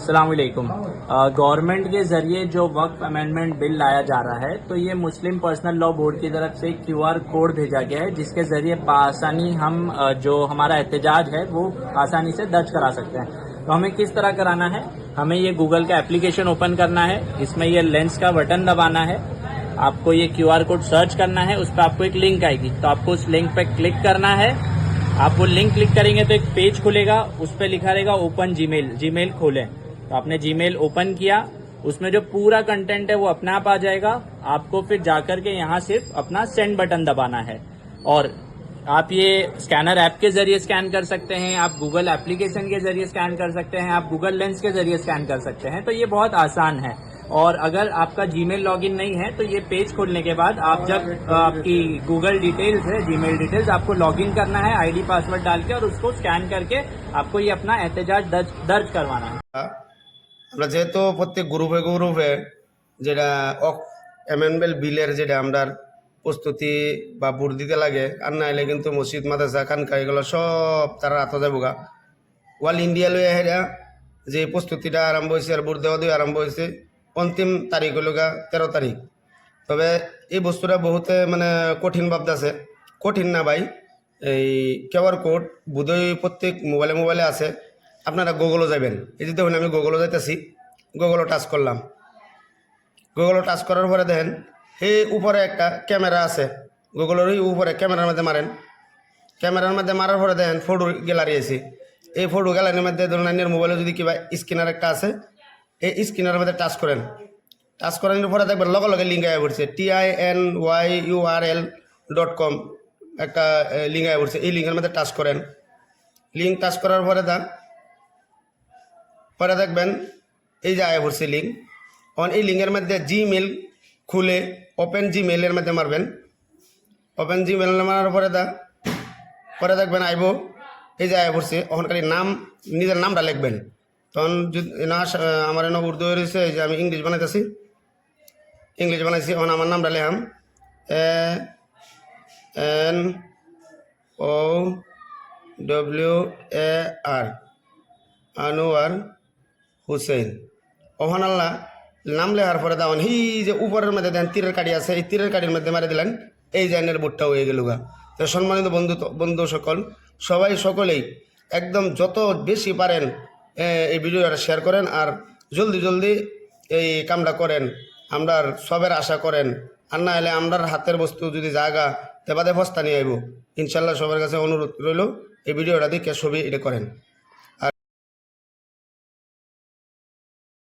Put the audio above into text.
अस्सलामुअलैकुम। गवर्नमेंट के ज़रिए जो वक्फ अमेंडमेंट बिल लाया जा रहा है, तो ये मुस्लिम पर्सनल लॉ बोर्ड की तरफ से क्यूआर कोड भेजा गया है, जिसके ज़रिए आसानी हम जो हमारा एहतजाज है वो आसानी से दर्ज करा सकते हैं। तो हमें किस तरह कराना है, हमें ये गूगल का एप्लीकेशन ओपन करना है, इसमें ये लेंस का बटन दबाना है, आपको ये क्यूआर कोड सर्च करना है, उस पर आपको एक लिंक आएगी, तो आपको उस लिंक पे क्लिक करना है। आप वो लिंक क्लिक करेंगे तो एक पेज खुलेगा, उस पर लिखा रहेगा ओपन जीमेल खोलें। तो आपने जीमेल ओपन किया, उसमें जो पूरा कंटेंट है वो अपने आप आ जाएगा। आपको फिर जाकर के यहाँ सिर्फ अपना सेंड बटन दबाना है और आप ये स्कैनर ऐप के जरिए स्कैन कर सकते हैं, आप गूगल एप्लीकेशन के जरिए स्कैन कर सकते हैं, आप गूगल लेंस के जरिए स्कैन कर सकते हैं। तो ये बहुत आसान है। और अगर आपका जीमेल लॉगिन नहीं है तो ये पेज खोलने के बाद आप जब आपकी गूगल डिटेल्स है, जीमेल डिटेल्स, आपको लॉगिन करना है आईडी पासवर्ड डाल के और उसको स्कैन करके आपको ये अपना एहतजाज दर्ज करवाना है। আমরা যেহেতু প্রত্যেক গ্রুপে গ্রুপে যেটা অ্যামেন্ডমেন্ট বিলের যেটা আমরা প্রস্তুতি বা ভোট দিতে লাগে, আর না হলে কিন্তু মসজিদ মাদ্রাসা খানকা এগুলো সব তারা হাতে যাবো গা। ওয়াল ইন্ডিয়া লইয়া হেরা যে প্রস্তুতিটা আরম্ভ হয়েছে আর ভোট দেওয়া দিয়ে আরম্ভ হয়েছে, অন্তিম তারিখ হলো গা 13 তারিখ। তবে এই বস্তুটা বহুতে মানে কঠিন ভাবতেছে। কঠিন না ভাই, এই কিউআর কোড বোধহয় প্রত্যেক মোবাইলে আছে। আপনারা গুগলও যাবেন, এই যে দেখুন আমি গুগলও যাইতেছি, গুগলও টাচ করলাম। গুগলও টাচ করার পরে দেখেন এই উপরে একটা ক্যামেরা আছে, গুগলের ওই উপরে ক্যামেরার মধ্যে মারেন। ক্যামেরার মধ্যে মারার পরে দেখেন ফটো গ্যালারি আছে। এই ফটো গ্যালারির মধ্যে ধরুন আপনার মোবাইলে যদি কিবা স্ক্যানার একটা আছে, এই স্ক্যানারের মধ্যে টাচ করেন। টাচ করানোর পরে দেখবেন লগে লগে লিঙ্ক আয়া পড়ছে, tinyurl.com একটা লিঙ্ক আয়া পড়ছে। এই লিঙ্কের মধ্যে টাচ করেন। লিঙ্ক টাচ করার পরে দেখবেন এই যে আয়া পড়ছে লিঙ্ক। অন এই লিঙ্কের মধ্যে জিমেল খুলে ওপেন জিমেলের মধ্যে মারবেন। ওপেন জিমেল মারার পরে দেখবেন আইব এই যে আয়া পড়ছে। ওখানকার নাম, নিজের নামটা লিখবেন। তখন যদি না আমার এনে উর্দু রয়েছে, এই যে আমি ইংলিশ বানাইতেছি, ইংলিশ বানাইছি। এখন আমার নামটা লেখাম ANOWAR, আনোয়ার হুসেন। ওখান আল্লাহ নাম লেখার পরে দাওয়ান এই যে উপরের মধ্যে দেন তীরের কাঠি আছে, এই তীরের কাঠির মধ্যে মারে দিলেন, এই জাইনের বোর্ডটা হয়ে গেল গা। তো সম্মানিত বন্ধু সকলেই একদম যত বেশি পারেন এই ভিডিওটা শেয়ার করেন আর জলদি এই কামটা করেন। আমরা সবের আশা করেন, আর না হলে আমরার হাতের বস্তু যদি জায়গা তেবাদে ফস্তা নিয়ে আইব। ইনশাল্লাহ সবার কাছে অনুরোধ রইল এই ভিডিওটা দেখে ছবি এটা করেন।